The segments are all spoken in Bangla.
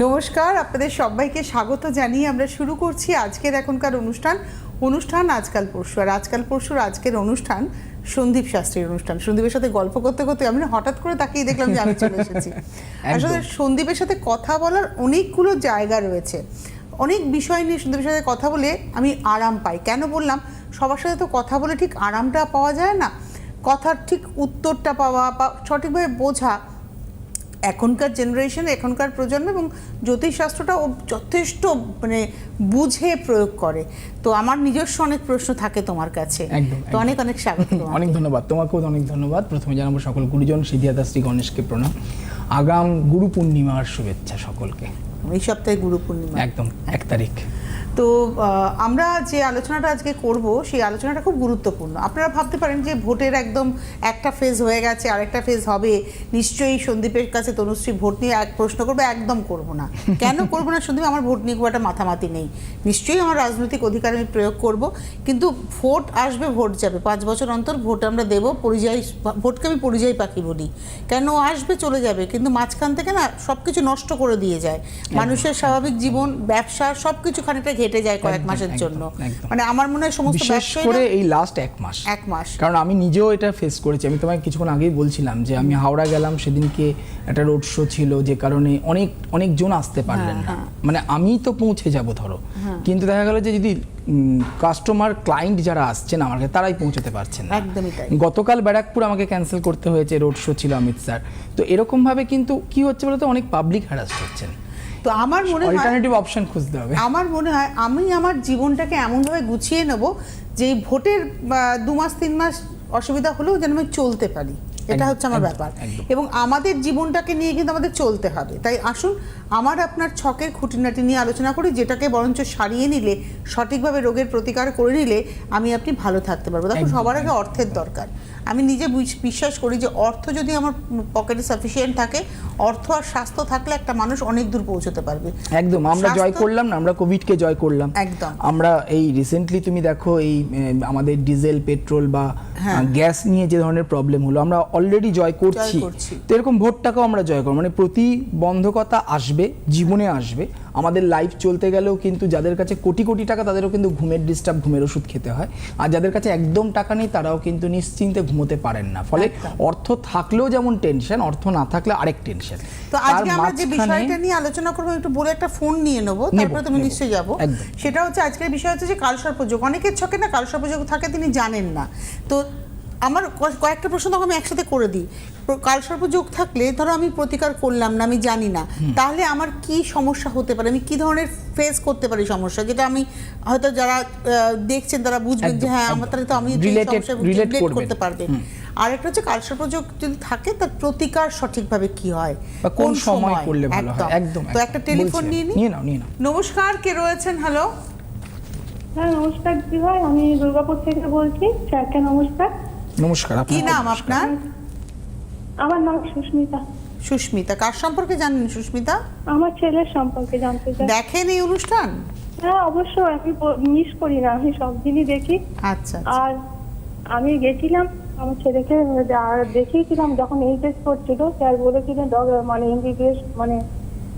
নমস্কার, আপনাদের সবাইকে স্বাগত জানিয়ে আমরা শুরু করছি আজকের এখনকার অনুষ্ঠান আজকাল পরশু। আর আজকাল পরশুর আজকের অনুষ্ঠান সন্দীপ শাস্ত্রীর অনুষ্ঠান। সন্দীপের সাথে গল্প করতে করতে আমি হঠাৎ করে তাকিয়ে দেখলাম যে আমি চলে এসেছি। আসলে সন্দীপের সাথে কথা বলার অনেকগুলো জায়গা রয়েছে, অনেক বিষয় নিয়ে সন্দীপের সাথে কথা বলে আমি আরাম পাই। কেন বললাম, সবার সাথে তো কথা বলে ঠিক আরামটা পাওয়া যায় না, কথার ঠিক উত্তরটা পাওয়া বা সঠিকভাবে বোঝা এখনকার জেনারেশন, এখনকার প্রজন্ম এবং জ্যোতিষশাস্ত্রটা ও যথেষ্ট বুঝে প্রয়োগ করে। তো আমার নিজস্ব অনেক প্রশ্ন থাকে তোমার কাছে, তো অনেক অনেক স্বাগত। অনেক ধন্যবাদ, তোমাকেও অনেক ধন্যবাদ। প্রথমে জানাবো সকল গুরুজন সিদ্ধিদাতা শ্রী গণেশকে প্রণাম। আগাম গুরু পূর্ণিমার শুভেচ্ছা সকলকে। এই সপ্তাহে গুরু পূর্ণিমা, একদম 1 তারিখ। তো আমরা যে আলোচনাটা আজকে করব সেই আলোচনাটা খুব গুরুত্বপূর্ণ। আপনারা ভাবতে পারেন যে ভোটের একদম একটা ফেজ হয়ে গেছে, আরেকটা ফেজ হবে, নিশ্চয়ই সন্দীপের কাছে তনুশ্রী ভোট নিয়ে এক প্রশ্ন করবে। একদম করব না। কেন করব না? সন্দীপ, আমার ভোট নিয়ে খুব একটা মাথামাতি নেই। নিশ্চয়ই আমার রাজনৈতিক অধিকার আমি প্রয়োগ করব, কিন্তু ভোট আসবে, ভোট যাবে। 5 বছর অন্তর ভোট আমরা দেবো। ভোটকে আমি পরিযায়ী পাখি বলি, কেন আসবে চলে যাবে, কিন্তু মাঝখান থেকে না সব কিছু নষ্ট করে দিয়ে যায়। মানুষের স্বাভাবিক জীবন, ব্যবসা সবকিছু খানিকটা ঘেটে যায় কয়েক মাসের জন্য। মানে আমার মনে হয় সমস্ত ব্যবসায়ী করে এই লাস্ট এক মাস, কারণ আমি নিজেও এটা ফেস করেছি। আমি তোমাকে কিছুক্ষণ আগেই বলছিলাম যে আমি হাওড়া গেলাম, সেদিনকে একটা রোড শো ছিল, যে কারণে অনেক জন আসতে পারলেন না। মানে আমি তো পৌঁছে যাব ধরো, কিন্তু দেখা গেল যে যদি কাস্টমার ক্লায়েন্ট যারা আসছেন আমার কাছে তারাই পৌঁছতে পারছেন না। একদমই তাই। গতকাল ব্যারাকপুর আমাকে ক্যান্সেল করতে হয়েছে, রোড শো ছিল অমিত স্যার। তো এরকম ভাবে কিন্তু কি হচ্ছে বলতো, অনেক পাবলিক হ্যারাস হচ্ছেন। তো আমার মনে হয় অল্টারনেটিভ অপশন খুঁজতে হবে। আমার মনে হয় আমি আমার জীবনটাকে এমনভাবে গুছিয়ে নেব যে ভোটের 2 মাস 3 মাস অসুবিধা হলেও যেন আমি চলতে পারি, এটা হচ্ছে আমার ব্যাপার। এবং আমাদের জীবনটাকে নিয়ে কিন্তু আমাদের চলতে হবে। তাই আসুন আমার আপনার ছকের খুঁটিনাটি নিয়ে আলোচনা করি, যেটাকে বরঞ্চ সারিয়ে নিলে, সঠিকভাবে রোগের প্রতিকার করে নিলে আমি আপনি ভালো থাকতে পারবো। দেখো, সবার আগে অর্থের দরকার। আমি নিজে বিশ্বাস করি যে অর্থ যদি আমার পকেটে সাফিসিয়েন্ট থাকে, অর্থ আর স্বাস্থ্য থাকলে একটা মানুষ অনেক দূর পৌঁছতে পারবে। একদম। আমরা জয় করলাম না, আমরা কোভিডকে জয় করলাম। একদম। আমরা এই রিসেন্টলি তুমি দেখো, এই আমাদের ডিজেল, পেট্রোল বা গ্যাস নিয়ে যে ধরনের প্রবলেম হলো, আমরা অলরেডি জয় করছি। তো এরকম ভোটটাকেও আমরা জয় করব। মানে প্রতিবন্ধকতা আসবে, জীবনে আসবে। আমাদের লাইফ চলতে গেলেও কিন্তু যাদের কাছে কোটি কোটি টাকা, তাদেরও কিন্তু ঘুমের ডিস্টার্ব, ঘুমের ওষুধ খেতে হয়। আর যাদের কাছে একদম টাকা নেই, তারাও কিন্তু নিশ্চিন্তে ঘুমোতে পারেন না। ফলে অর্থ থাকলেও যেমন টেনশন, অর্থ না থাকলে আরেক টেনশন। তো আজকে আমরা যে বিষয়টা নিয়ে আলোচনা করবো, একটু বলে একটা ফোন নিয়ে নেবো, তারপরে তুমি নিশ্চয়ই যাবো। সেটা হচ্ছে আজকের বিষয় হচ্ছে যে কালসর্পযোগ। অনেকের ছকে না কালসর্পযোগ থাকে, তিনি জানেন না। তো আমার কয়েকটা প্রশ্ন তখন আমি একসাথে করে দিই। কালসর্পযোগ থাকলে ধরো আমি প্রতিকার করলাম না, আমি জানি না, তাহলে আমার কি সমস্যা হতে পারে, আমি কি ধরনের ফেস করতে পারি সমস্যা, যেটা আমি হয়তো যারা দেখছেন তারা বুঝবেন যে হ্যাঁ আমার তাহলে তো আমি রিলেট করতে পারবে। আর একটা হচ্ছে কালসর্পযোগ যদি থাকে তার প্রতিকার সঠিকভাবে কি হয়, কোন সময় করলে ভালো হয়। একদম। তো একটা টেলিফোন নিয়ে নাও। নমস্কার, কে রয়েছেন? হ্যালো। হ্যাঁ নমস্কার জি ভাই, আমি দুর্গাপুর থেকে বলছি। স্যারকে নমস্কার। নমস্কার। কি নাম আপনার? আমার নাম সুস্মিতা। সুস্মিতা, কার সম্পর্কে জানেন সুস্মিতা? আমার ছেলের সম্পর্কে জানতে চাই। দেখেন এই অনুষ্ঠান? হ্যাঁ অবশ্যই, আমি মিস করি না, আমি সব দিনই দেখি। আচ্ছা। আর আমি গেছিলাম আমার ছেলেকে দেখিয়েছিলাম যখন এইচএস করছিল। স্যার বলেছিলেন মানে এমবিবিএস মানে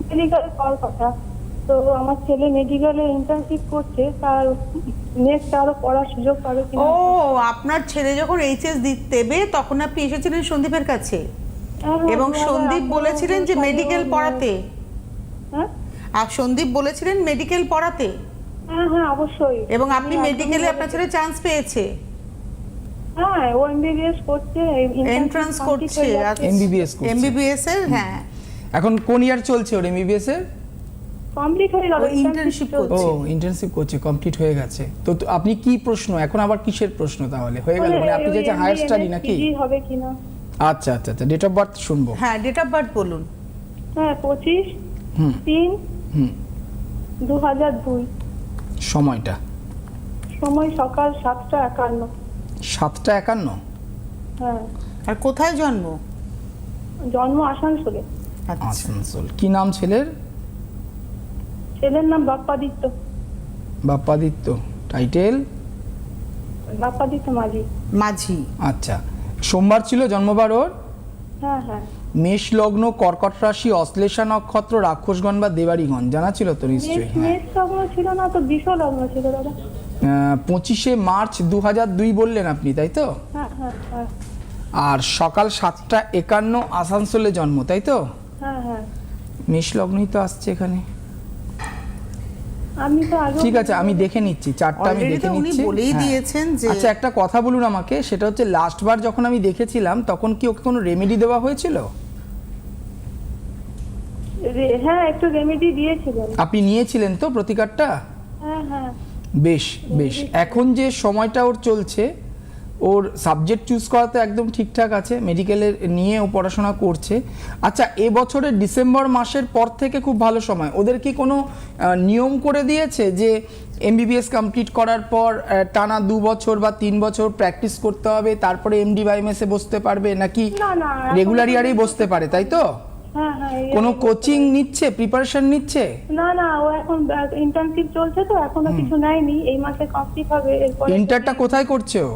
মেডিকেল করার কথা। তো আমার ছেলে মেডিকেলে ইন্টার্নশিপ করছে, তার নেক্সট আরো পড়ার সুযোগ পাবে কিনা। ও, আপনার ছেলে যখন এইচএস দেবে তখন আপনি এসেছিলেন সন্দীপের কাছে, এবং সন্দীপ বলেছিলেন যে মেডিকেল পড়াতে। হ্যাঁ, আর সন্দীপ বলেছিলেন মেডিকেল পড়াতে। হ্যাঁ হ্যাঁ অবশ্যই। এবং আপনি মেডিকেলে আপনার ছেলে চান্স পেয়েছে? হ্যাঁ, ও এমবিবিএস করছে, এন্ট্রান্স করছে এমবিবিএস এর। হ্যাঁ, এখন কোন ইয়ার চলছে ওর এমবিবিএস এর? কমপ্লিট হয়ে গেল, ইন্টার্নশিপ করছে। ও ইন্টার্নশিপ করছে, কমপ্লিট হয়ে গেছে। তো আপনি কি প্রশ্ন এখন, আবার কিসের প্রশ্ন তাহলে হয়ে গেল? মানে আপনি যে হায়ার স্টাডি নাকি? জি হবে কিনা। আচ্ছা আচ্ছা আচ্ছা, ডেট অফ বার্থ শুনবো। হ্যাঁ, ডেট অফ বার্থ বলুন। হ্যাঁ 25/3/2002। সময়টা? সময় সকাল 7:51। 7:51? হ্যাঁ। আর কোথায় জন্ম? জন্ম আসানসোলে। আসানসোল। কি নাম ছেলের? ছেলের নাম বাপ্পাদিত্য। বাপ্পাদিত্য। টাইটেল? বাপ্পাদিত্য মাঝি। মাঝি। আচ্ছা, সোমবার ছিল জন্মবার ওর? হ্যাঁ হ্যাঁ। মেষ লগ্ন, কর্কট রাশি, অশ্লেষা নক্ষত্র, রাক্ষসগণ বা দেবাড়িগণ, জানা ছিল তো নিশ্চয়ই? হ্যাঁ, মেষ লগ্ন ছিল না তো, বৃষ লগ্ন ছিল দাদা। 25শে মার্চ 2002 বললেন আপনি, তাই তো? হ্যাঁ হ্যাঁ হ্যাঁ আর সকাল 7:51 আসানসোলে জন্ম, তাই তো? হ্যাঁ হ্যাঁ। মেষ লগ্নই তো আসছে এখানে। আমি তো আগে ঠিক আছে, আমি দেখে নিচ্ছি চারটা, আমি Already দেখে তো উনি নিচ্ছি। বলেই হ্যাঁ। দিয়েছেন যে- আচ্ছা, একটা কথা বলুন আমাকে, সেটা হচ্ছে লাস্ট বার যখন আমি দেখেছিলাম তখন কি ওকে কোনো রেমেডি দেওয়া হয়েছিল? হ্যাঁ একটু রেমেডি দিয়েছিলেন। আপনি নিয়েছিলেন তো প্রতিকারটা? হ্যাঁ হ্যাঁ। বেশ বেশ। এখন যে সময়টা ওর চলছে, ওর সাবজেক্ট চুজ করা তো একদম ঠিকঠাক আছে, মেডিকেলের নিয়ে ও পড়াশোনা করছে। আচ্ছা, এবছরের ডিসেম্বর মাসের পর থেকে খুব ভালো সময়। ওদের কি কোনো নিয়ম করে দিয়েছে যে এমবিবিএস কমপ্লিট করার পর টানা 2 বছর বা 3 বছর প্র্যাকটিস করতে হবে, তারপরে এমডি বা এমএসএ বসতে পারবে, নাকি না, না, রেগুলার ইয়ারেই বসতে পারে, তাই তো? হ্যাঁ হ্যাঁ। কোনো কোচিং নিচ্ছে, প্রিপারেশন নিচ্ছে? না না, ও এখন ইন্টার্নশিপ চলছে তো, এখনো কিছু নেয়নি, এই মাসে কমপ্লিট হবে। এরপর ইন্টারটা কোথায় করছে ও?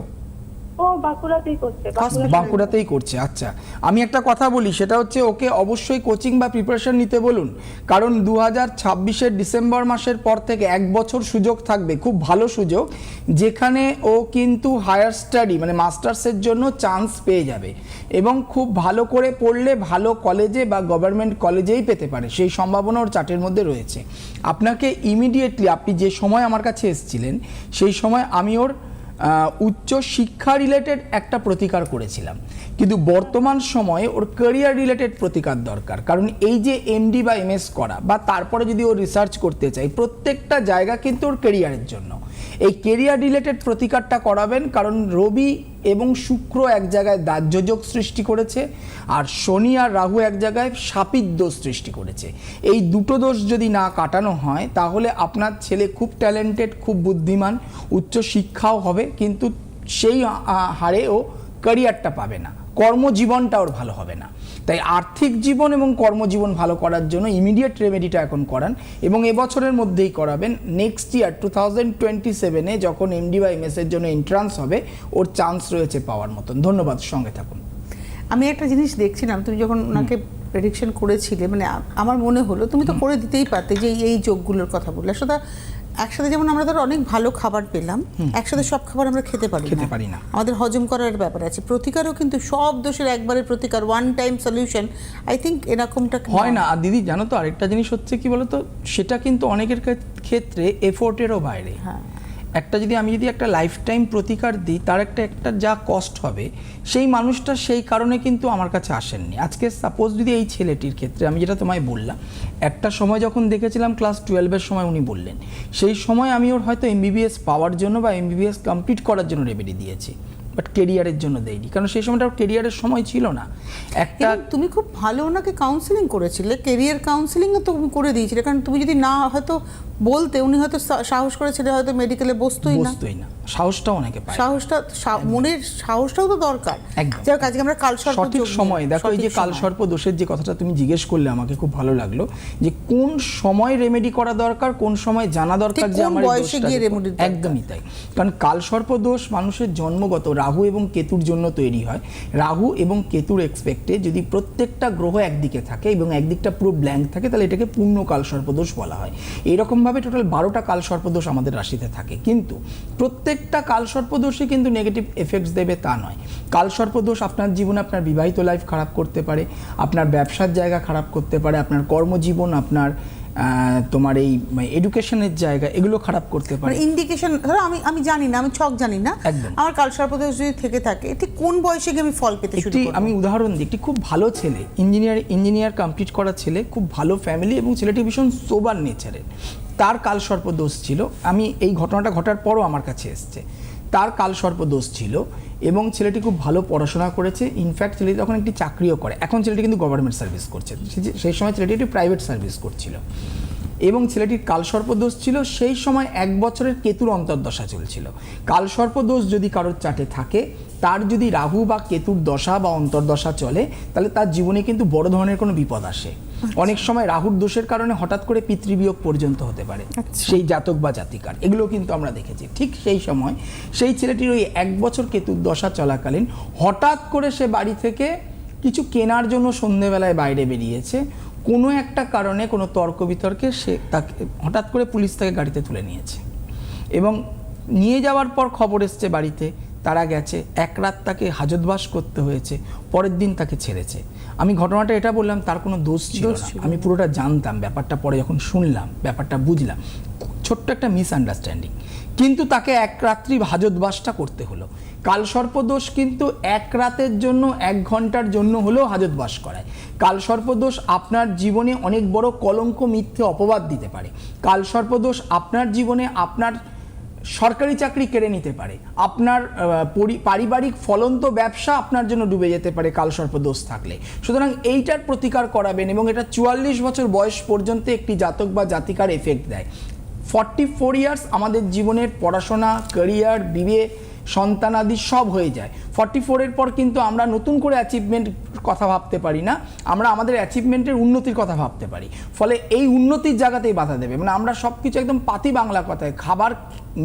ও বাঁকুড়াতেই করছে। বাঁকুড়াতেই করছে। আচ্ছা, আমি একটা কথা বলি, সেটা হচ্ছে ওকে অবশ্যই কোচিং বা প্রিপারেশন নিতে বলুন, কারণ 2026-এর ডিসেম্বর মাসের পর থেকে 1 বছর সুযোগ থাকবে, খুব ভালো সুযোগ, যেখানে ও কিন্তু হায়ার স্টাডি মানে মাস্টার্সের জন্য চান্স পেয়ে যাবে, এবং খুব ভালো করে পড়লে ভালো কলেজে বা গভর্নমেন্ট কলেজেই পেতে পারে, সেই সম্ভাবনা ওর চার্টের মধ্যে রয়েছে। আপনাকে ইমিডিয়েটলি, আপনি যে সময় আমার কাছে এসেছিলেন সেই সময় আমি ওর উচ্চ শিক্ষা রিলেটেড একটা প্রতিকার করেছিলাম, কিন্তু বর্তমান সময়ে ওর ক্যারিয়ার রিলেটেড প্রতিকার দরকার। কারণ এই যে এমডি বা এমএস করা বা তারপরে যদি ও রিসার্চ করতে চাই, প্রত্যেকটা জায়গা কিন্তু ওর ক্যারিয়ারের জন্য। এই ক্যারিয়ার রিলেটেড প্রতিকারটা করাবেন, কারণ রবি এবং শুক্র এক জায়গায় দাহ্যযোগ সৃষ্টি করেছে, আর শনি আর রাহু এক জায়গায় শাপিত দোষ সৃষ্টি করেছে। এই দুটো দোষ যদি না কাটানো হয়, তাহলে আপনার ছেলে খুব ট্যালেন্টেড, খুব বুদ্ধিমান, উচ্চ শিক্ষাও হবে, কিন্তু সেই হারে ও ক্যারিয়ারটা পাবে না, কর্মজীবনটা ওর ভালো হবে না। তাই আর্থিক জীবন এবং কর্মজীবন ভালো করার জন্য ইমিডিয়েট রেমেডিটা এখন করান, এবং এবছরের মধ্যেই করাবেন। নেক্সট ইয়ার 2027-এ যখন এমডি বা এমএস এর জন্য এন্ট্রান্স হবে, ওর চান্স রয়েছে পাওয়ার মতন। ধন্যবাদ, সঙ্গে থাকুন। আমি একটা জিনিস দেখছিলাম, তুমি যখন ওনাকে প্রেডিকশন করেছিলে, মানে আমার মনে হলো তুমি তো করে দিতেই পারতে, যে এই যোগগুলোর কথা বললে। আসলে একসাথে যেমন আমরা ধরো অনেক ভালো খাবার পেলাম, একসাথে সব খাবার আমরা খেতে পারি না, আমাদের হজম করার ব্যাপার আছে। প্রতিকারও কিন্তু সব দোষের একবারে প্রতিকার, one time solution, I think এরকমটা হয় না। আর দিদি জানো তো, আরেকটা জিনিস হচ্ছে কি বলতো, সেটা কিন্তু অনেকের ক্ষেত্রে এফোর্টেরও বাইরে। হ্যাঁ, আমি যদি একটা লাইফ টাইম প্রতিকার দিই, তার একটা যা কস্ট হবে, সেই মানুষটা সেই কারণে কিন্তু আমার কাছে আসেননি। আজকে সাপোজ যদি এই ছেলেটির ক্ষেত্রে আমি যেটা তোমায় বললাম, একটা সময় যখন দেখেছিলাম ক্লাস 12-এর সময় উনি বললেন, সেই সময় আমি ওর হয়তো এমবিবিএস পাওয়ার জন্য বা এমবিবিএস কমপ্লিট করার জন্য রেমেডি দিয়েছি, বাট কেরিয়ারের জন্য দেয়নি, কারণ সেই সময়টা কেরিয়ারের সময় ছিল না। একটা তুমি খুব ভালো ওনাকে কাউন্সিলিং করেছিলে, কেরিয়ার কাউন্সিলিংও তো তুমি করে দিয়েছিলে, কারণ তুমি যদি না হয়তো বলতে, উনি হয়তো সাহস করেছিল, হয়তো মেডিকেলে বসতোই না। সাহসটাও অনেকে পায়, মনের সাহসটাও তো দরকার। যাক, আজকে আমরা কালসর্প সঠিক সময় দেখো, এই যে কালসর্প দোষের যে কথাটা তুমি জিজ্ঞেস করলে আমাকে, খুব ভালো লাগলো যে কোন সময় রেমেডি করা দরকার, কোন সময় জানা দরকার যে আমার বয়সে গিয়ে রেমেডি। একদমই তাই, কারণ কালসর্প দোষ মানুষের জন্মগত রাহু এবং কেতুর জন্য তৈরি হয়। রাহু এবং কেতুর এক্সপেক্টে যদি প্রত্যেকটা গ্রহ একদিকে থাকে এবং একদিকটা পুরো ব্ল্যাঙ্ক থাকে, তাহলে এটাকে পূর্ণ কালসর্প দোষ বলা হয়। এইরকমভাবে টোটাল 12টা কালসর্প দোষ আমাদের রাশিতে থাকে, কিন্তু প্রত্যেকটা কালসর্প দোষই কিন্তু নেগেটিভ এফেক্টস দেবে তা নয়। কালসর্প দোষ আপনার জীবনে আপনার বিবাহিত লাইফ খারাপ করতে পারে, আপনার ব্যবসার জায়গা খারাপ করতে পারে, আপনার কর্মজীবন, আপনার তোমার এই এডুকেশনের জায়গা, এগুলো খারাপ করতে পারে। ইন্ডিকেশন ধরো আমি জানি না, আমি ছক জানি না, আমার কালসর্প দোষ যদি থেকে থাকে, এটি কোন বয়সে গিয়ে আমি ফল পেতে শুরু করব? আমি উদাহরণ দিই, একটি খুব ভালো ছেলে, ইঞ্জিনিয়ার কমপ্লিট করা ছেলে, খুব ভালো ফ্যামিলি, এবং ছেলেটি ভীষণ সোবার নেচারের, তার কালসর্প দোষ ছিল। আমি এই ঘটনাটা ঘটার পরও আমার কাছে এসছে, তার কালসর্প দোষ ছিল, এবং ছেলেটি খুব ভালো পড়াশোনা করেছে। ইনফ্যাক্ট ছেলেটি তখন একটি চাকরিও করে, এখন ছেলেটি কিন্তু গভর্নমেন্ট সার্ভিস করছে, সেই সময় ছেলেটি একটি প্রাইভেট সার্ভিস করছিল, এবং ছেলেটির কালসর্প দোষ ছিল। সেই সময় 1 বছরের কেতুর অন্তর্দশা চলছিল। কালসর্প দোষ যদি কারোর চাটে থাকে, তার যদি রাহু বা কেতুর দশা বা অন্তর্দশা চলে, তাহলে তার জীবনে কিন্তু বড় ধরনের কোনো বিপদ আসে। অনেক সময় রাহুর দোষের কারণে হঠাৎ করে পিতৃবিয়োগ পর্যন্ত হতে পারে সেই জাতক বা জাতিকার, এগুলো কিন্তু আমরা দেখেছি। ঠিক সেই সময় সেই ছেলেটির ওই 1 বছর কেতুর দশা চলাকালীন হঠাৎ করে সে বাড়ি থেকে কিছু কেনার জন্য সন্ধেবেলায় বাইরে বেরিয়েছে, কোনো একটা কারণে কোনো তর্ক বিতর্কে সে তাকে হঠাৎ করে পুলিশ তাকে গাড়িতে তুলে নিয়েছে এবং নিয়ে যাওয়ার পর খবর এসছে বাড়িতে, তারা গেছে, এক রাত তাকে হাজতবাস করতে হয়েছে, পরের দিন তাকে ছেড়েছে। আমি ঘটনাটা এটা বললাম, তার কোনো দোষ ছিল না, আমি পুরোটা জানতাম, ব্যাপারটা পরে যখন শুনলাম ব্যাপারটা বুঝলাম, ছোট্ট একটা মিসআন্ডারস্ট্যান্ডিং, কিন্তু তাকে এক রাত্রি হাজতবাসটা করতে হলো। কালসর্পদোষ কিন্তু এক রাতের জন্য, 1 ঘন্টার জন্য হলেও হাজতবাস করায়। কালসর্পদোষ আপনার জীবনে অনেক বড় কলঙ্ক, মিথ্যে অপবাদ দিতে পারে। কালসর্পদোষ আপনার জীবনে আপনার সরকারি চাকরি কেড়ে নিতে পারে, আপনার পারিবারিক ফলন্ত ব্যবসা আপনার জন্য ডুবে যেতে পারে কালসর্পদোষ থাকলে। সুতরাং এইটার প্রতিকার করাবেন এবং এটা 44 বছর বয়স পর্যন্ত একটি জাতক বা জাতিকার এফেক্ট দেয়। 44 ইয়ার্স আমাদের জীবনের পড়াশোনা, ক্যারিয়ার, বিয়ে, সন্তানাদি সব হয়ে যায়। 44-এর পর কিন্তু আমরা নতুন করে অ্যাচিভমেন্ট কথা ভাবতে পারি না, আমরা আমাদের অ্যাচিভমেন্টের উন্নতির কথা ভাবতে পারি। ফলে এই উন্নতির জায়গাতেই বাধা দেবে। মানে আমরা সব কিছু একদম পাতি বাংলা কথায়, খাবার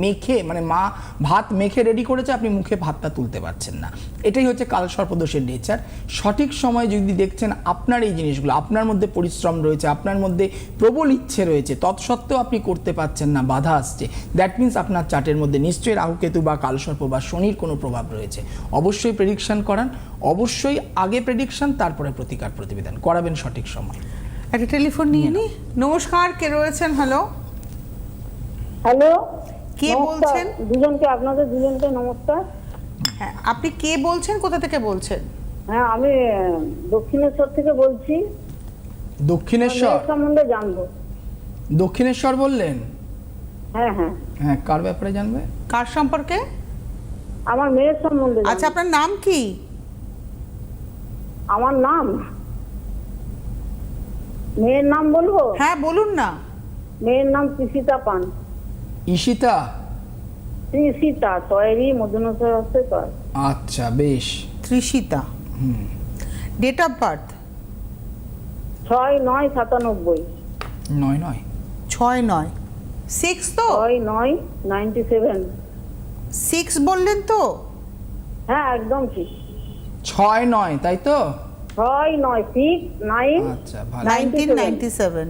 মেখে, মানে মা ভাত মেখে রেডি করেছে, আপনি মুখে ভাতটা তুলতে পারছেন না। এটাই হচ্ছে কালসর্পদোষের নেচার। সঠিক সময় যদি দেখছেন আপনার এই জিনিসগুলো, আপনার মধ্যে পরিশ্রম রয়েছে, আপনার মধ্যে প্রবল ইচ্ছে রয়েছে, তৎসত্ত্বেও আপনি করতে পারছেন না, বাধা আসছে, দ্যাট মিনস আপনার চার্টের মধ্যে নিশ্চয়ই রাহুকেতু বা কালসর্প বা শনির কোনো প্রভাব রয়েছে। অবশ্যই প্রেডিকশন করান, অবশ্যই আগে প্রেডিকশন, তারপরে প্রতিকার প্রতিবিধান করাবেন সঠিক সময়। একটা টেলিফোন নিয়ে নি। নমস্কার, কে রয়েছেন? হ্যালো, হ্যালো, কে বলছেন? দুজনকে, আপনাদের দুজনকে নমস্কার। হ্যাঁ, আপনি কে বলছেন, কোথা থেকে বলছেন? হ্যাঁ, আমি দক্ষিণেশ্বর থেকে বলছি। দক্ষিণেশ্বর সম্বন্ধে জানবো। দক্ষিণেশ্বর বললেন? হ্যাঁ হ্যাঁ। হ্যাঁ, কার ব্যাপারে জানবে? কার সম্পর্কে? আমার মেয়ের সম্বন্ধে। আচ্ছা, আপনার নাম কি? আমার নাম, মেয়ের নাম বলবো? হ্যাঁ বলুন না। মেয়ের নাম তৃষিতা পান। ঈশিতা? তৃষিতা, তয়েরই মধুনসর আছে তো। আচ্ছা, বেশ। তৃষিতা। Date of birth? 6/9/97। 9/9? 6/9। 6 তো? 6/9/97। 6 বললেন তো? হ্যাঁ, একদম ঠিক। 6/9, তাই তো? 6/9/6/9। আচ্ছা, ভালো। 1997।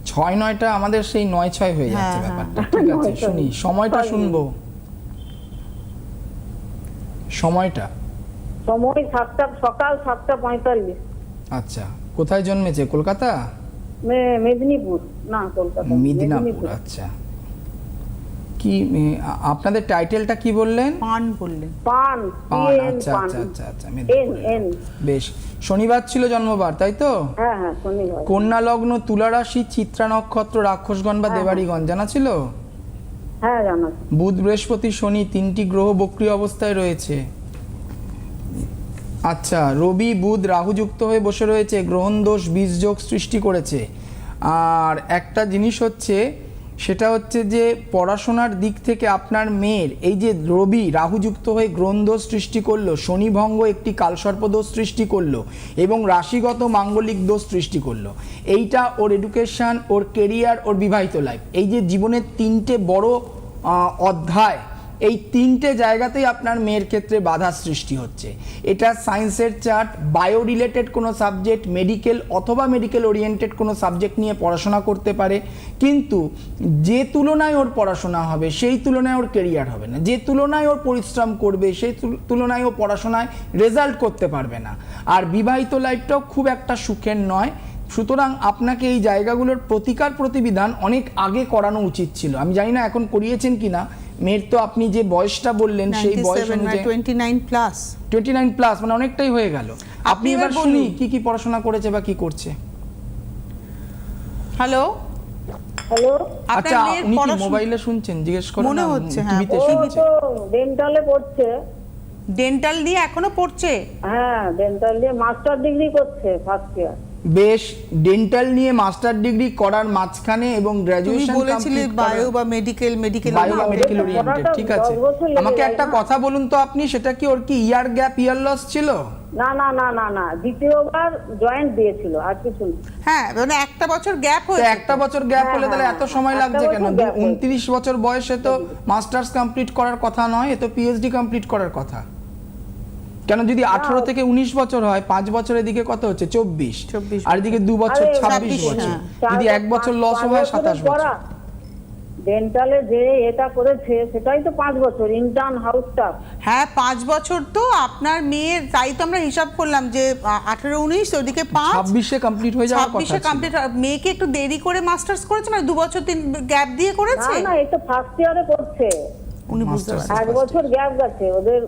6/9টা আমাদের সেই 9/6 হয়ে যাচ্ছে হ্যাঁ, ব্যাপারটা। ঠিক আছে, শুনি সময়টা, শুনবো সময়টা। সময় 7টা, সকাল 7:45। আচ্ছা, কোথায় জন্মেছে? কলকাতা? মেদিনীপুর, না কলকাতা, মিদনাপুর। আচ্ছা, কি আপনাদের টাইটেলটা কি বললেন? পান বললেন। পান। পান। আচ্ছা আচ্ছা আচ্ছা আচ্ছা, বেশ। শনিবার ছিল জন্মবার, তাই তো? হ্যাঁ হ্যাঁ, শনিবার। কন্যা লগ্ন, তুলা রাশি, চিত্রা নক্ষত্র, রাক্ষসগণ বা দেবাড়িগণ, জানা ছিল? হ্যাঁ, জানা। বুধ, বৃহস্পতি, শনি 3টি গ্রহ বক্রী অবস্থায় রয়েছে। আচ্ছা, রবি, বুধ, রাহু যুক্ত হয়ে বসে রয়েছে, গ্রহণ দোষ, বীজ যোগ সৃষ্টি করেছে। আর একটা জিনিস হচ্ছে, সেটা হচ্ছে যে পড়াশোনার দিক থেকে আপনার মেয়ের এই যে রবি রাহু যুক্ত হয়ে গ্রহণ দোষ সৃষ্টি করলো, শনি ভঙ্গ একটি কালসর্পদোষ সৃষ্টি করলো এবং রাশিগত মাঙ্গলিক দোষ সৃষ্টি করলো। এইটা ওর এডুকেশন, ওর কেরিয়ার, ওর বিবাহিত লাইফ, এই যে জীবনের 3টে বড় অধ্যায়, এই 3টে জায়গাতেই আপনার মেয়ের ক্ষেত্রে বাধা সৃষ্টি হচ্ছে। এটা সায়েন্সের চার্ট, বায়ো রিলেটেড কোনো সাবজেক্ট, মেডিকেল অথবা মেডিকেল ওরিয়েন্টেড কোনো সাবজেক্ট নিয়ে পড়াশোনা করতে পারে, কিন্তু যে তুলনায় ওর পড়াশোনা হবে সেই তুলনায় ওর কেরিয়ার হবে না, যে তুলনায় ওর পরিশ্রম করবে সেই তুলনায় ও পড়াশোনায় রেজাল্ট করতে পারবে না। আর বিবাহিত লাইফটাও খুব একটা সুখের নয়। সুতরাং আপনাকে এই জায়গাগুলোর প্রতিকার প্রতিবিধান অনেক আগে করানো উচিত ছিল। আমি জানি না এখন করিয়েছেন কিনা। মেয়ের তো আপনি যে বয়সটা বললেন সেই বয়স অনুযায়ী 29 প্লাস, মানে অনেকটাই হয়ে গেল। আপনি এবার শুনি কি কি পড়াশোনা করেছে বা কি করছে। Hello hello. আচ্ছা, উনি কি মোবাইলে শুনছেন? জিজ্ঞেস করেন। মনে হচ্ছে, হ্যাঁ। টিভিতে ও শুনছে। তো ডেন্টালে পড়ছে। ডেন্টাল নিয়ে এখনো পড়ছে? হ্যাঁ, ডেন্টাল নিয়ে মাস্টার ডিগ্রি করছে, ফার্স্ট ইয়ার। বেশ। ডেন্টাল নিয়ে মাস্টার ডিগ্রি করার মাঝখানে এবং গ্র্যাজুয়েশন বলেছিলে বায়ো বা মেডিকেল ওরিয়েন্টেড, ঠিক আছে। আমাকে একটা কথা বলুন তো, আপনি সেটা কি ওর কি ইয়ার গ্যাপ, ইয়ার লস ছিল? না না না না না, দ্বিতীয়বার জয়েন্ট দিয়েছিল, আর কিছু না। হ্যাঁ, মানে একটা বছর গ্যাপ হয়েছে। একটা বছর গ্যাপ হলে তাহলে এত সময় লাগছে কেন? 29 বছর বয়সে তো মাস্টার্স কমপ্লিট করার কথা নয়, এ তো পিএইচডি কমপ্লিট করার কথা। কেন যদি 18 থেকে 19 বছর হয় 5 বছরের দিকে কত হচ্ছে 24 আর এদিকে 2 বছর 26 বছর, যদি 1 বছর লস হয় 27 বছর। ডেন্টালে যে এটা করেছে সেটাই তো 5 বছর ইন্টার্ন হাউসটা। হ্যাঁ 5 বছর তো আপনার মেয়ের, তাই তো আমরা হিসাব করলাম যে 18-19 ওদিকে 5 26-এ কমপ্লিট হয়ে যাওয়ার কথা 26-এ কমপ্লিট। মেয়েকে একটু দেরি করে মাস্টার্স করেছে, মানে 2 বছর 3 গ্যাপ দিয়ে করেছে। না এই তো ফার্স্ট ইয়ারে করছে, উনি বুঝতে Masters। পারছেন। 1 বছর গ্যাপ গেছে ওদের,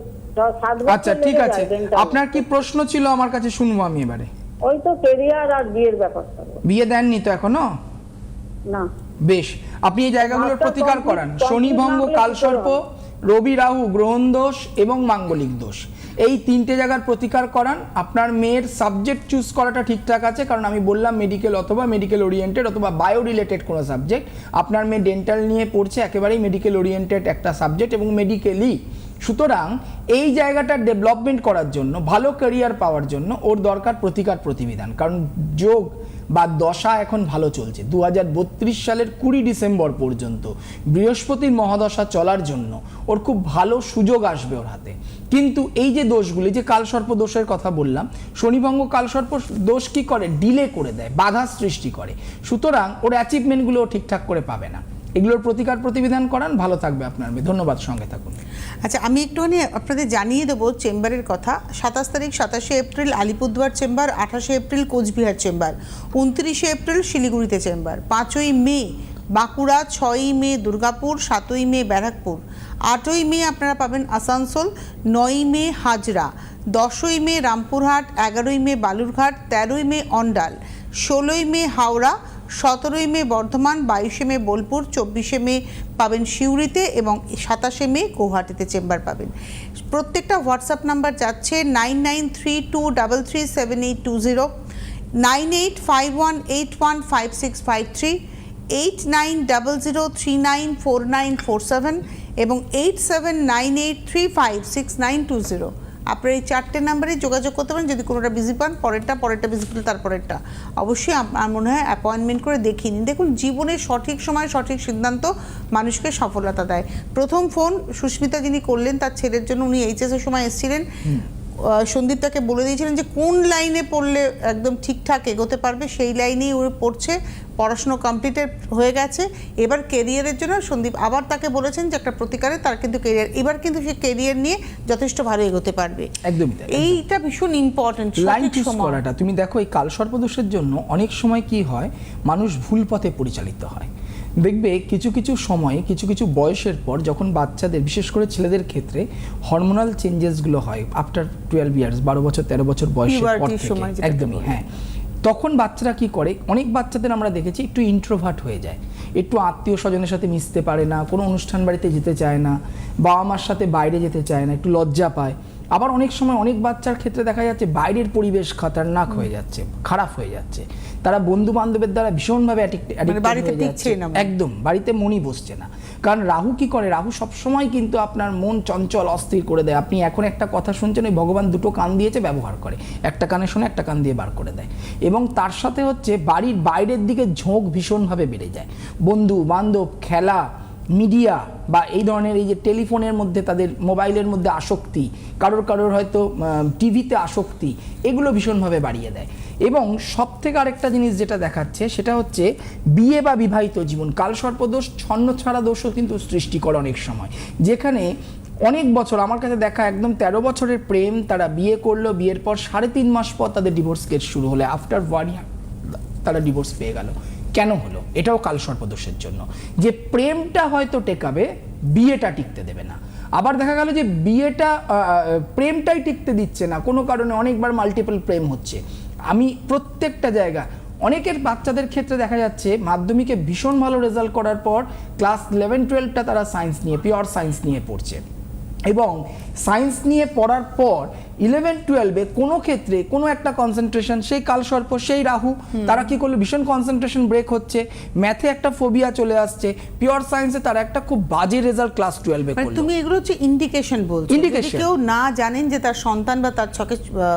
7 বছর। আচ্ছা ঠিক আছে, আপনার কি প্রশ্ন ছিল আমার কাছে শুনবো আমি এবারে। ওই তো ক্যারিয়ার আর বিয়ের ব্যাপারটা। বিয়ে দেননি তো এখনো? না বেশ, আপনি এই জায়গাগুলোর মাস্টার প্রতিকার করান। শনি ভঙ্গ, কালসর্প, রবি রাহু গ্রহণ দোষ এবং মাঙ্গলিক দোষ, এই 3টে জায়গার প্রতিকার করান। আপনার মেয়ের সাবজেক্ট চুজ করাটা ঠিকঠাক আছে, কারণ আমি বললাম মেডিকেল অথবা মেডিকেল ওরিয়েন্টেড অথবা বায়ো রিলেটেড কোনো সাবজেক্ট। আপনার মেয়ে ডেন্টাল নিয়ে পড়ছে, একেবারেই মেডিকেল ওরিয়েন্টেড একটা সাবজেক্ট এবং মেডিকেলি। সুতরাং এই জায়গাটা ডেভেলপমেন্ট করার জন্য, ভালো ক্যারিয়ার পাওয়ার জন্য ওর দরকার প্রতিকার প্রতিবিধান। কারণ যোগ বা দশা এখন ভালো চলছে 2032 সালের 20 ডিসেম্বর পর্যন্ত বৃহস্পতির মহাদশা চলার জন্য ওর খুব ভালো সুযোগ আসবে ওর হাতে। কিন্তু এই যে দোষগুলি, যে কালসর্প দোষের কথা বললাম, শনিভঙ্গ কালসর্প দোষ কি করে, ডিলে করে দেয়, বাধা সৃষ্টি করে। সুতরাং ওর অ্যাচিভমেন্টগুলো ঠিকঠাক করে পাবে না। এগুলোর প্রতিকার প্রতিবিধান করান, ভালো থাকবে আপনার মেয়ে। ধন্যবাদ, সঙ্গে থাকুন। আচ্ছা আমি একটুখানি আপনাদের জানিয়ে দেবো চেম্বারের কথা। 27 তারিখ 27শে এপ্রিল আলিপুরদুয়ার চেম্বার, 28শে এপ্রিল কোচবিহার চেম্বার, 29শে এপ্রিল শিলিগুড়িতে চেম্বার, 5ই মে বাঁকুড়া, 6ই মে দুর্গাপুর, 7ই মে ব্যারাকপুর, 8ই মে আপনারা পাবেন আসানসোল, 9ই মে হাজরা, 10ই মে রামপুরহাট, 11ই মে বালুরঘাট, 13ই মে অন্ডাল, 16ই মে হাওড়া, 17ই মে বর্ধমান, 22শে মে বোলপুর, 24শে মে পাবেন সিউড়িতে এবং 27শে মে গৌহাটিতে চেম্বার পাবেন। প্রত্যেকটা হোয়াটসঅ্যাপ নাম্বার যাচ্ছে 9932337820, 9851815653, 8900394947 এবং 8798356920। আপনার এই 4টে নাম্বারে যোগাযোগ করতে পারেন। যদি কোনোটা বিজি পান পরেরটা বিজি পেলে তারপরেরটা অবশ্যই আমার মনে হয় অ্যাপয়েন্টমেন্ট করে দেখিয়ে নিন। দেখুন জীবনের সঠিক সময় সঠিক সিদ্ধান্ত মানুষকে সফলতা দেয়। প্রথম ফোন সুস্মিতা যিনি করলেন তার ছেলের জন্য, উনি এইচএসের সময় এসেছিলেন, সন্দীপ তাকে বলে দিয়েছিলেন যে কোন লাইনে পড়লে একদম ঠিকঠাক এগোতে পারবে, সেই লাইনেই ও পড়ছে, পড়াশুনো কমপ্লিটেড হয়ে গেছে। এবার কেরিয়ারের জন্য সন্দীপ আবার তাকে বলেছেন যে একটা প্রতিকারে তার কিন্তু কেরিয়ার, এবার কিন্তু সে কেরিয়ার নিয়ে যথেষ্ট ভালো এগোতে পারবে। একদমই তাই। এইটা ভীষণ ইম্পর্টেন্ট, লাইন চুজ করাটা। তুমি দেখো এই কালসর্পদোষের জন্য অনেক সময় কি হয়, মানুষ ভুল পথে পরিচালিত হয়। দেখবে কিছু কিছু সময়ে কিছু কিছু বয়সের পর যখন বাচ্চাদের, বিশেষ করে ছেলেদের ক্ষেত্রে হরমোনাল চেঞ্জেসগুলো হয় আফটার 12 ইয়ার্স, 12 বছর 13 বছর বয়সের পর থেকে, একদমই হ্যাঁ, তখন বাচ্চারা কি করে, অনেক বাচ্চাদের আমরা দেখেছি একটু ইন্ট্রোভার্ট হয়ে যায়, একটু আত্মীয় স্বজনের সাথে মিশতে পারে না, কোনো অনুষ্ঠান বাড়িতে যেতে চায় না, বাবা মার সাথে বাইরে যেতে চায় না, একটু লজ্জা পায়। আবার অনেক সময় অনেক বাচ্চার ক্ষেত্রে দেখা যাচ্ছে বাইরের পরিবেশ খতরনাক হয়ে যাচ্ছে, খারাপ হয়ে যাচ্ছে, তারা বন্ধু বান্ধবের দ্বারা ভীষণভাবে একদম বাড়িতে মনই বসছে না। কারণ রাহু কি করে, রাহু সবসময় কিন্তু আপনার মন চঞ্চল অস্থির করে দেয়। আপনি এখন একটা কথা শুনছেন, ওই ভগবান দুটো কান দিয়েছে, ব্যবহার করে, একটা কানে শুনে একটা কান দিয়ে বার করে দেয়। এবং তার সাথে হচ্ছে বাড়ির বাইরের দিকে ঝোঁক ভীষণভাবে বেড়ে যায়, বন্ধু বান্ধব, খেলা, মিডিয়া বা এই ধরনের এই যে টেলিফোনের মধ্যে, তাদের মোবাইলের মধ্যে আসক্তি, কারোর হয়তো টিভিতে আসক্তি, এগুলো ভীষণভাবে বাড়িয়ে দেয়। এবং সব থেকে আরেকটা জিনিস যেটা দেখাচ্ছে সেটা হচ্ছে বিয়ে বা বিবাহিত জীবন। কালসর্পদোষ ছন্নছাড়া দোষও কিন্তু সৃষ্টি করে অনেক সময়, যেখানে অনেক বছর আমার কাছে দেখা একদম 13 বছরের প্রেম, তারা বিয়ে করলো, বিয়ের পর 3.5 মাস পর তাদের ডিভোর্স কেস শুরু হলে আফটার 1 ইয়ার তারা ডিভোর্স পেয়ে গেল। কেন হলো? এটাও কালসর্পদোষের জন্য, যে প্রেমটা হয়তো টেকাবে, বিয়েটা টিকতে দেবে না। আবার দেখা গেল যে প্রেমটাই টিকতে দিচ্ছে না, কোনো কারণে অনেকবার মাল্টিপল প্রেম হচ্ছে। আমি প্রত্যেকটা জায়গা, অনেকের বাচ্চাদের ক্ষেত্রে দেখা যাচ্ছে মাধ্যমিকে ভীষণ ভালো রেজাল্ট করার পর ক্লাস 11-12টা তারা সায়েন্স নিয়ে, পিওর সায়েন্স নিয়ে পড়ছে, এবং সায়েন্স নিয়ে পড়ার পর 11-12-এ কোনো ক্ষেত্রে কোনো একটা কনসেন্ট্রেশন, সেই কালসর্প, সেই রাহু, তারা কি করলো, ভীষণ কনসেন্ট্রেশন ব্রেক হচ্ছে, ম্যাথে একটা ফোবিয়া চলে আসছে, পিওর সায়েন্সে তারা একটা খুব বাজে রেজাল্ট ক্লাস 12-এ করলো। তুমি এগুলো হচ্ছে ইন্ডিকেশন বলছো। যদি কেউ না জানেন যে তার সন্তান বা তার ছকে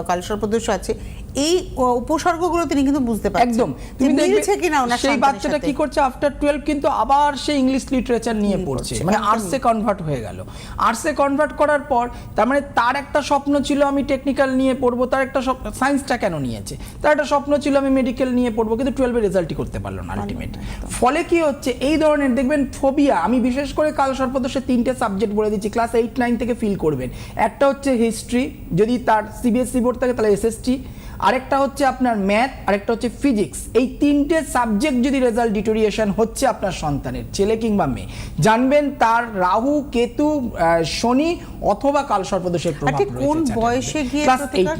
কালসর্পদোষ আছে, এই উপসর্গগুলো তিনি কিন্তু বুঝতে পারছেন একদম তুমি মিলছে কিনা ওনার সেই সন্তানের বাচ্চাটা সাথে। কি করছে আফটার 12 কিন্তু আবার সে ইংলিশ লিটারেচার নিয়ে পড়ছে, মানে একদমই। আর্টসে কনভার্ট হয়ে গেল। আর্টসে কনভার্ট করার পর তার মানে তার একটা স্বপ্ন ছিল আমি টেকনিক্যাল নিয়ে পড়বো, তার একটা সায়েন্সটা কেন নিয়েছে, তার একটা স্বপ্ন ছিল আমি মেডিকেল নিয়ে পড়বো, কিন্তু 12 এর রেজাল্টই করতে পারলো না আলটিমেট। ফলে কি হচ্ছে এই ধরনের দেখবেন ফোবিয়া, আমি বিশেষ করে কালসর্পদোষে 3টে সাবজেক্ট বলে দিচ্ছি, ক্লাস 8-9 থেকে ফিল করবেন। একটা হচ্ছে হিস্ট্রি, যদি তার সিবিএসসি বোর্ড থাকে তাহলে এসএসটি, আরেকটা হচ্ছে আপনার ম্যাথ, আরেকটা হচ্ছে ফিজিক্স। এই 3টে সাবজেক্ট যদি রেজাল্ট ডিটোরিয়েশন হচ্ছে আপনার সন্তানের, ছেলে কিংবা মেয়ে, জানবেন তার রাহু, কেতু, শনি অথবা কালসর্পদোষের প্রভাব আচ্ছা, রয়েছে। কোন বয়সে গিয়ে ক্লাস প্রতিকার?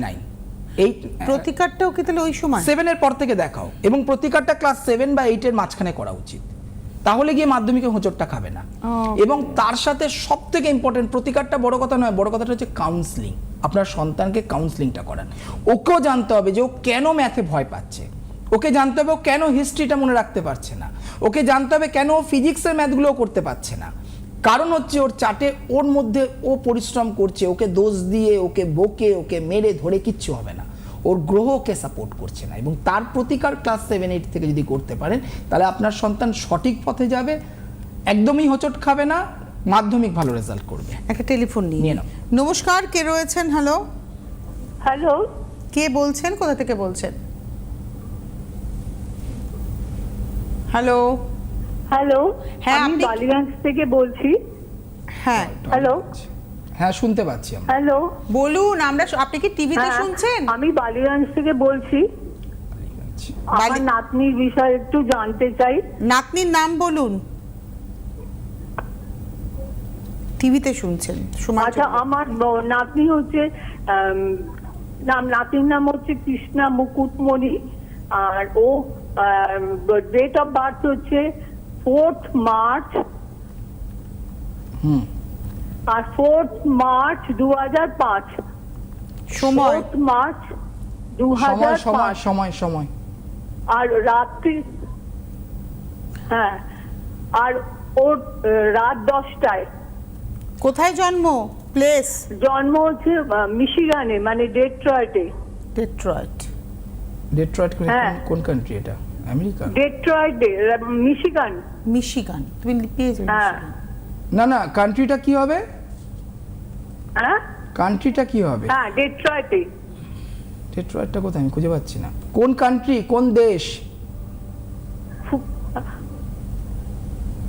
8-9 প্রতিকারটাও কি তাহলে ওই সময় 7 এর পর থেকে দেখাও, এবং প্রতিকারটা ক্লাস 7 বা 8 এর মাঝখানে করা উচিত, তাহলে গিয়ে মাধ্যমিকে হোঁচটটা খাবে না। এবং তার সাথে সব থেকে ইম্পর্টেন্ট, প্রতিকারটা বড় কথা নয়, বড় কথাটা হচ্ছে কাউন্সিলিং। আপনার সন্তানকে কাউন্সিলিংটা করান। ওকেও জানতে হবে যে ও কেন ম্যাথে ভয় পাচ্ছে, ওকে জানতে হবে ও কেন হিস্ট্রিটা মনে রাখতে পারছে না, ওকে জানতে হবে কেন ও ফিজিক্সের ম্যাথগুলোও করতে পারছে না। কারণ হচ্ছে ওর চাটে ওর মধ্যে ও পরিশ্রম করছে, ওকে দোষ দিয়ে, ওকে বকে, ওকে মেরে ধরে কিচ্ছু হবে না, ওর গ্রহকে সাপোর্ট করছে না। এবং তার প্রতিকার ক্লাস 7-8 থেকে যদি করতে পারেন তাহলে আপনার সন্তান সঠিক পথে যাবে, একদমই হোঁচট খাবে না, মাধ্যমিক ভালো রেজাল্ট করবে। একটা টেলিফোন নিয়ে নাও। নমস্কার, কে রয়েছেন? হ্যালো, হ্যালো, কে বলছেন, কোথা থেকে বলছেন? হ্যালো, হ্যালো, হ্যাঁ, আমি আপনি- বালিগঞ্জ থেকে বলছি। হ্যাঁ হ্যালো, হ্যাঁ শুনতে পাচ্ছি আমরা। হ্যালো, বলুন। আপনি কি টিভিতে হ্যাঁ, শুনছেন? আমি বালিগঞ্জ থেকে বলছি। আমার নাতনির বিষয়ে একটু জানতে চাই। নাতনির নাম বলুন। টিভিতে শুনছেন, সময় আচ্ছা, চলবে। আমার নাতনি হচ্ছে নাতনির নাম হচ্ছে কৃষ্ণা মুকুটমণি, আর ও ডেট অফ বার্থ হচ্ছে 4th মার্চ, আর 4th মার্চ 2005। সময় 4th মার্চ সময় 2005। সময় সময় সময় আর রাত্রি, হ্যাঁ, আর ওর রাত 10টায়। কোথায় জন্ম? প্লেস? জন্ম হচ্ছে মিশিগানে, মানে ডেট্রয়েটে। ডেট্রয়েট। ডেট্রয়েট হ্যাঁ। কোন কান্ট্রি এটা? আমেরিকা? ডেট্রয়েটে, মিশিগান। মিশিগান। তুমি পেয়েছো? হ্যাঁ। না না, কান্ট্রিটা কি হবে? হ্যাঁ, কান্ট্রিটা কি হবে? হ্যাঁ, ডেট্রয়েটে। ডেট্রয়েটটা কোথায় আমি খুঁজে পাচ্ছি না। কোন কান্ট্রি, কোন দেশ?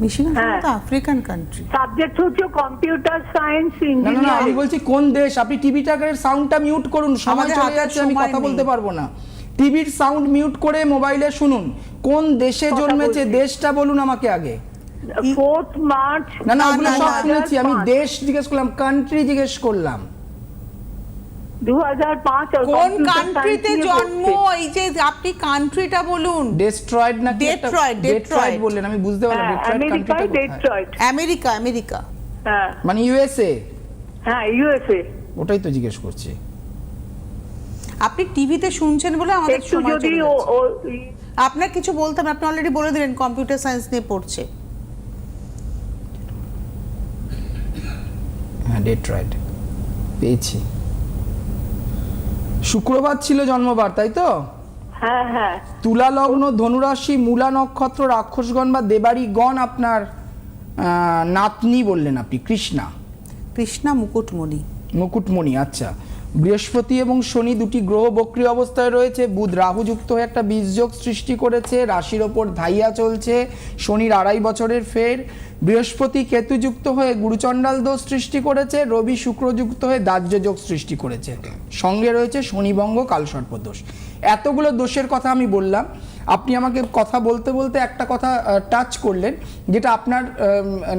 মিশিগান হ্যাঁ। তো আফ্রিকান কান্ট্রি। সাবজেক্ট হচ্ছে কম্পিউটার সায়েন্স, না না না, আমি ইঞ্জিনিয়ারিং। বলছি কোন দেশ। আপনি টিভিটার সাউন্ডটা মিউট করুন, সময় আমাদের চলে হাতে যাচ্ছে, আমি সময় কথা নেই। বলতে পারবো না। টিভির সাউন্ড মিউট করে মোবাইলে শুনুন। কোন দেশে কথা জন্মেছে, বলছি। দেশটা বলুন আমাকে আগে। 4th March. না না, ওগুলো না, সব না, শুনেছি, আমি 2005। দেশ জিজ্ঞেস করলাম, কান্ট্রি জিজ্ঞেস করলাম। 2005। আর কোন computer কান্ট্রিতে science নিয়ে জন্ম? পড়ছে। এই যে আপনি কান্ট্রিটা বলুন। ডেস্ট্রয়েড না ডেট্রয়েট, ডেট্রয়েট বললেন, আমি বুঝতে পারলাম। হ্যাঁ, ডেট্রয়েট আমেরিকায় কান্ট্রিটা কোথায়? ডেট্রয়েট। আমেরিকা। আমেরিকা হ্যাঁ, মানে ইউএসএ? হ্যাঁ, ইউএসএ। ওটাই তো জিজ্ঞেস করছি। আপনি টিভিতে শুনছেন বলে আমাদের একটু সময় যদি চলে ও যাচ্ছে। আপনার কিছু বলতাম, আপনি অলরেডি বলে দিলেন কম্পিউটার সায়েন্স নিয়ে পড়ছে। হ্যাঁ, ডেট্রয়েট পেয়েছি। শুক্রবার ছিল জন্মবার, তাই তো? হ্যাঁ, হ্যাঁ, তুলা লগ্ন, ধনুরাশি, মূলা নক্ষত্র, রাক্ষসগণ বা দেবাড়িগণ আপনার নাতনি বললেন আপনি, কৃষ্ণা কৃষ্ণা মুকুটমণি। মুকুটমণি। আচ্ছা, বৃহস্পতি এবং শনি দুটি গ্রহ বক্রী অবস্থায় রয়েছে। বুধ রাহু যুক্ত হয়ে একটা বীজযোগ সৃষ্টি করেছে, রাশির ওপর ধাইয়া চলছে, শনির 2.5 বছরের ফের। বৃহস্পতি কেতু যুক্ত হয়ে গুরুচণ্ডাল দোষ সৃষ্টি করেছে, রবি শুক্র যুক্ত হয়ে দাহ্য যোগ সৃষ্টি করেছে, সঙ্গে রয়েছে শনিভঙ্গ কালসর্প দোষ। এতগুলো দোষের কথা আমি বললাম, আপনি আমাকে কথা বলতে বলতে একটা কথা টাচ করলেন, যেটা আপনার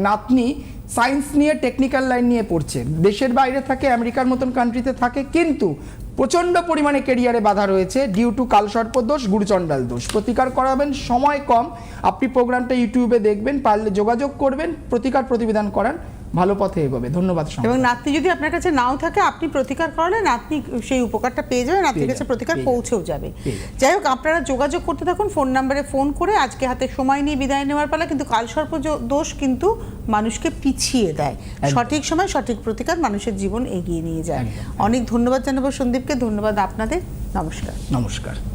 নাতনি সায়েন্স নিয়ে টেকনিক্যাল লাইন নিয়ে পড়ছে, দেশের বাইরে থাকে, আমেরিকার মতন কান্ট্রিতে থাকে, কিন্তু প্রচণ্ড পরিমাণে কেরিয়ারে বাধা রয়েছে ডিউ টু কালসর্প দোষ, গুরুচণ্ডাল দোষ। প্রতিকার করাবেন, সময় কম, আপনি প্রোগ্রামটা ইউটিউবে দেখবেন, পারলে যোগাযোগ করবেন, প্রতিকার প্রতিবিধান করান, ভালো পথে এগোবে। ধন্যবাদ। এবং নাতনি যদি আপনার কাছে নাও থাকে, আপনি প্রতিকার করালে নাতনি সেই উপকারটা পেয়ে যাবে, নাতনির কাছে প্রতিকার পৌঁছেও যাবে। যাই হোক, আপনারা যোগাযোগ করতে থাকুন ফোন নাম্বারে ফোন করে। আজকে হাতে সময় নিয়ে বিদায় নেওয়ার পালা, কিন্তু কালসর্প দোষ কিন্তু মানুষকে পিছিয়ে দেয়। সঠিক সময় সঠিক প্রতিকার মানুষের জীবন এগিয়ে নিয়ে যায়। অনেক ধন্যবাদ জানাবো সন্দীপকে, ধন্যবাদ আপনাদের। নমস্কার। নমস্কার।